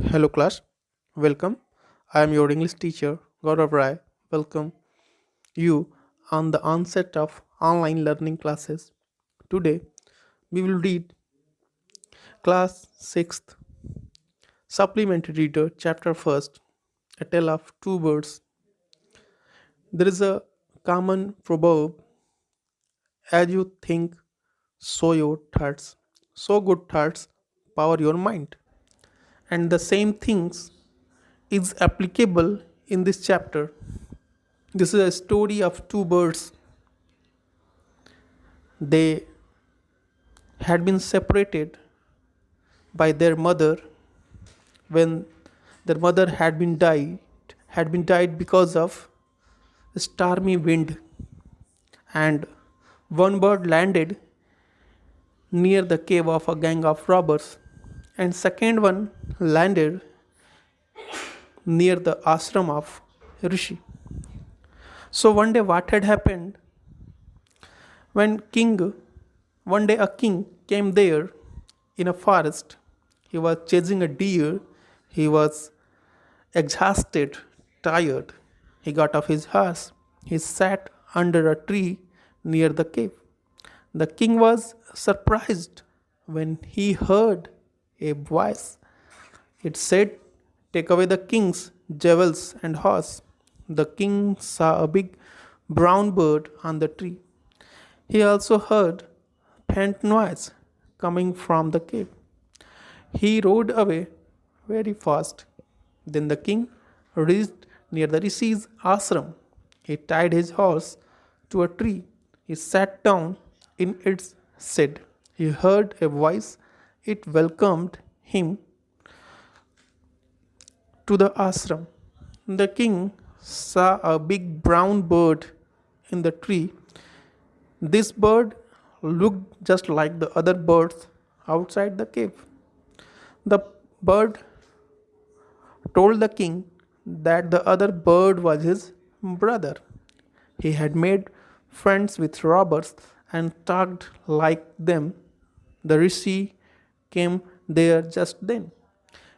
Hello class, welcome. I am your English teacher Gaurav Rai. Welcome you on the onset of online learning classes. Today we will read class 6th supplementary reader chapter 1st, A Tale of Two Birds. There is a common proverb, as you think so your thoughts, so good thoughts power your mind, and the same things is applicable in this chapter. This is a story of two birds. They had been separated by their mother when their mother had been died because of stormy wind, and one bird landed near the cave of a gang of robbers, and second one landed near the ashram of rishi. So one day what had happened, when king one day a king came there in a forest. He was chasing a deer. He was exhausted, tired. He got off his horse. He sat under a tree near the cave. The king was surprised when he heard a voice. It said, "Take away the king's jewels and horse." The king saw a big brown bird on the tree. He also heard faint noise coming from the cave. He rode away very fast. Then the king reached near the Rishi's ashram. He tied his horse to a tree. He sat down in its shade. He heard a voice. It welcomed him to the ashram. The king saw a big brown bird in the tree. This bird looked just like the other birds outside the cave. The bird told the king that the other bird was his brother. He had made friends with robbers and talked like them. The rishi came there just then.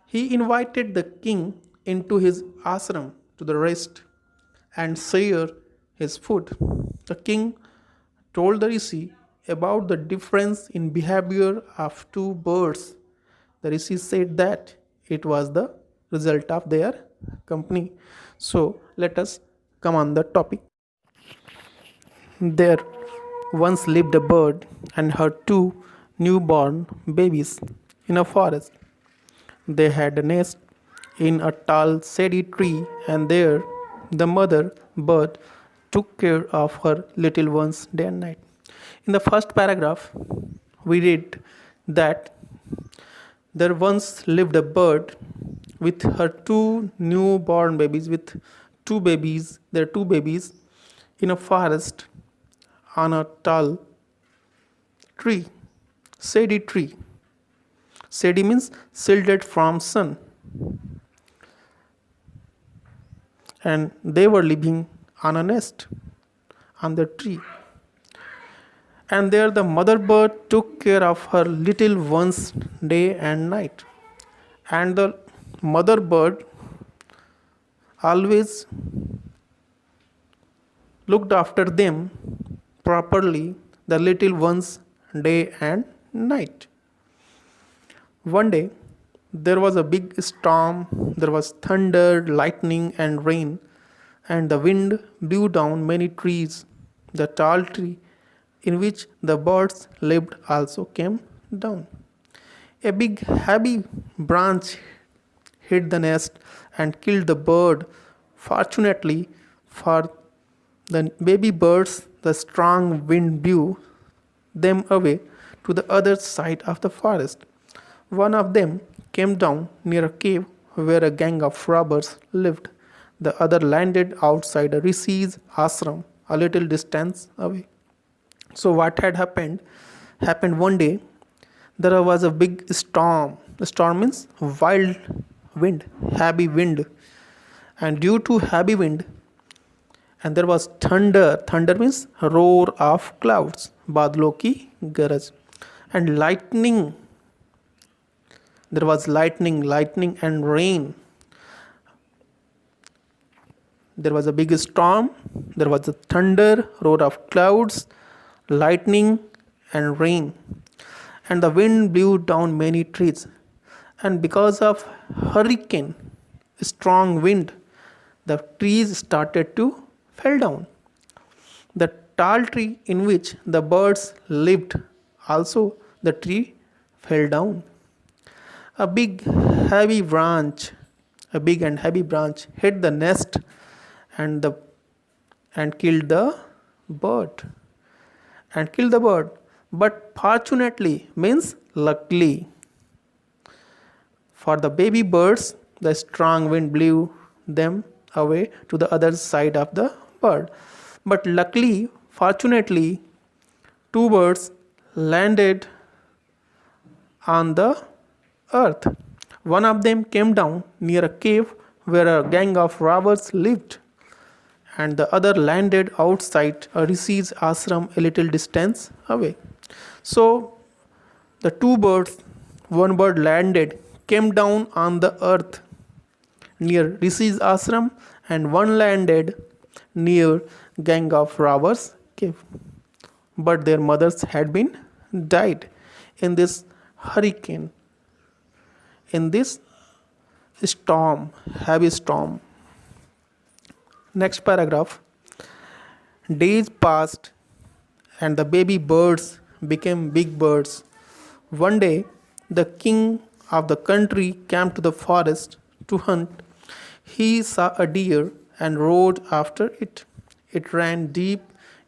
He invited the king into his ashram to the rest and share his food. The king told the rishi about the difference in behavior of two birds. The rishi said that it was the result of their company. So let us come on the topic. There once lived a bird and her two newborn babies in a forest. They had a nest in a tall shady tree, and there the mother bird took care of her little ones day and night. In the first paragraph, we read that there once lived a bird with her two newborn babies, their two babies, in a forest on a tall tree, shady tree. Shady means shielded from sun, and they were living on a nest on the tree. And there the mother bird took care of her little ones day and night. And the mother bird always looked after them properly, the little ones day and night. One day there was a big storm. There was thunder, lightning, and rain, and the wind blew down many trees. The tall tree in which the birds lived also came down. A big heavy branch hit the nest and killed the bird. Fortunately for the baby birds, the strong wind blew them away to the other side of the forest. One of them came down near a cave where a gang of robbers lived. The other landed outside a rishi's ashram a little distance away. So what had happened one day. There was a big storm. The storm means wild wind, heavy wind. And due to heavy wind, and there was thunder. Thunder means roar of clouds, badlo ki garaj. And lightning There was lightning and rain. There was a big storm. There was a thunder, roar of clouds, lightning, and rain. And the wind blew down many trees. And because of hurricane, strong wind, the trees started to fall down. The tall tree in which the birds lived, also the tree fell down. A big heavy branch, a big and heavy branch hit the nest and the and killed the bird. And killed the bird. But fortunately means luckily. For the baby birds, the strong wind blew them away to the other side of the bird. But luckily, fortunately, two birds landed on the earth. One of them came down near a cave where a gang of robbers lived, and the other landed outside a rishis ashram a little distance away. So the two birds, one bird landed, came down on the earth near rishis ashram, and one landed near gang of robbers cave. But their mothers had been died in this hurricane, in this storm, heavy storm. Next paragraph. Days passed and the baby birds became big birds. One day, the king of the country came to the forest to hunt. He saw a deer and rode after it. It ran deep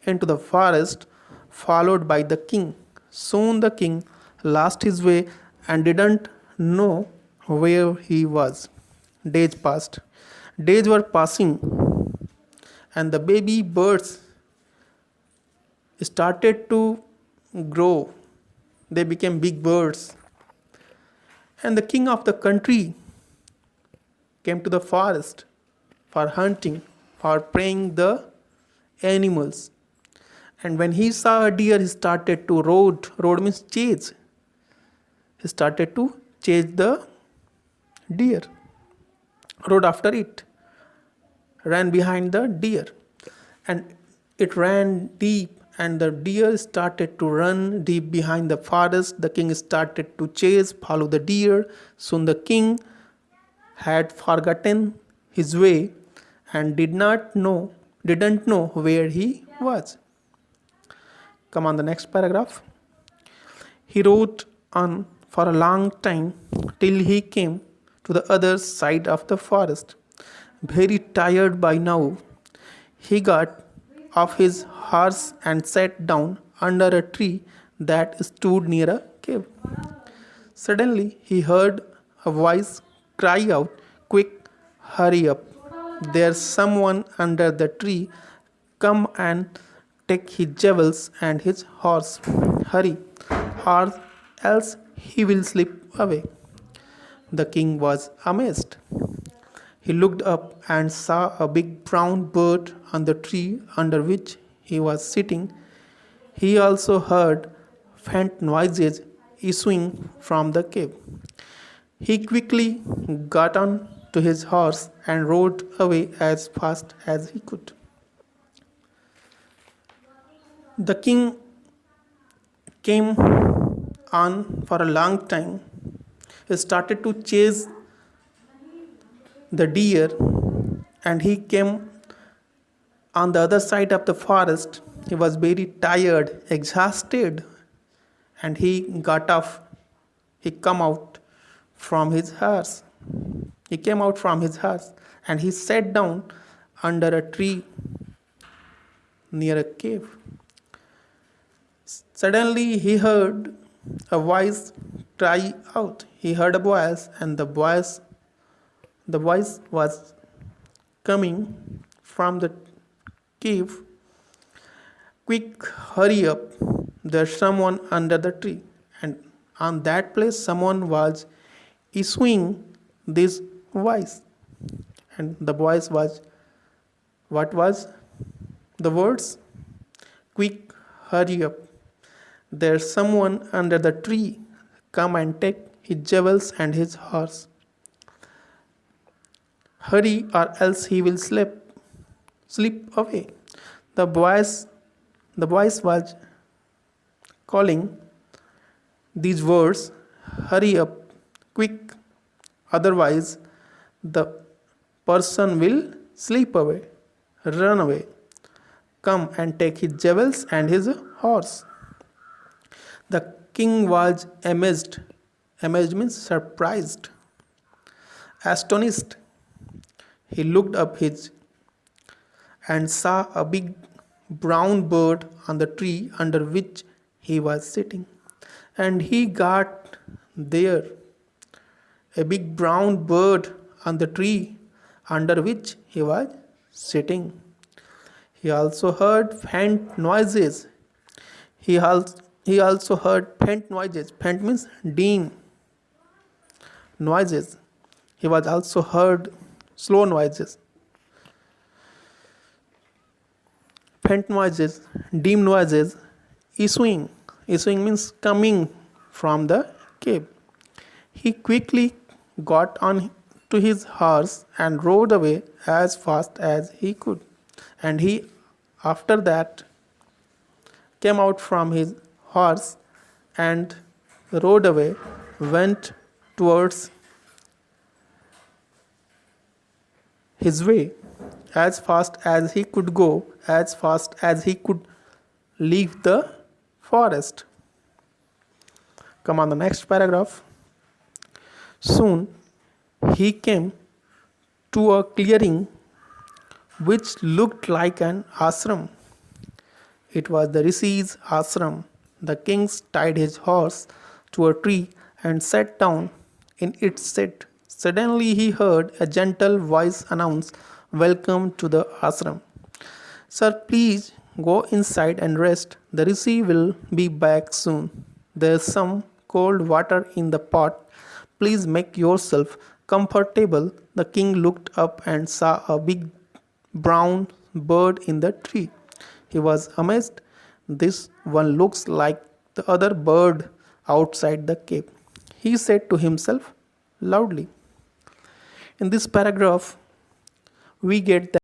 into the forest, followed by the king. Soon the king lost his way and didn't know where he was. Days passed. Days were passing, and the baby birds started to grow. They became big birds. And the king of the country came to the forest for hunting, for preying the animals. And when he saw a deer, he started to rode. Rode means chase. He started to chase the deer. Rode after it. Ran behind the deer. And it ran deep, and the deer started to run deep behind the forest. The king started to chase, follow the deer. Soon the king had forgotten his way and didn't know where he was. Come on, the next paragraph. He rode on for a long time till he came to the other side of the forest. Very tired by now, he got off his horse and sat down under a tree that stood near a cave. Suddenly, he heard a voice cry out, "Quick, hurry up! There's someone under the tree. Come and take his jewels and his horse. Hurry, or else he will slip away." The king was amazed. He looked up and saw a big brown bird on the tree under which he was sitting. He also heard faint noises issuing from the cave. He quickly got on to his horse and rode away as fast as he could. The king came on for a long time. He started to chase the deer, and he came on the other side of the forest. He was very tired, exhausted, and he got off. He came out from his horse. He came out from his horse and he sat down under a tree near a cave. Suddenly he heard a voice cry out. He heard a voice, and the voice was coming from the cave. "Quick, hurry up! There's someone under the tree." And on that place, someone was issuing this voice. And the voice was, what was the words? "Quick, hurry up! There's someone under the tree. Come and take his jewels and his horse. Hurry, or else he will slip away. The voice was calling these words, hurry up, quick, otherwise the person will slip away, run away. Come and take his jewels and his horse. The king was amazed. Amazed means surprised, astonished. He looked up his and saw a big brown bird on the tree under which he was sitting. And he got there, a big brown bird on the tree under which he was sitting. He also heard faint noises. He also heard faint noises. Faint means dim noises. He was also heard slow noises. Faint noises, dim noises, issuing. Issuing means coming from the cave. He quickly got on to his horse and rode away as fast as he could. And he, after that, came out from his horse and rode away, went towards his way as fast as he could go, as fast as he could leave the forest. Come on, the next paragraph. Soon he came to a clearing which looked like an ashram. It was the Rishi's ashram. The king tied his horse to a tree and sat down in its shade. Suddenly he heard a gentle voice announce, "Welcome to the ashram. Sir, please go inside and rest. The Rishi will be back soon. There's some cold water in the pot. Please make yourself comfortable." The king looked up and saw a big brown bird in the tree. He was amazed. "This one looks like the other bird outside the cave," he said to himself loudly. In this paragraph, we get that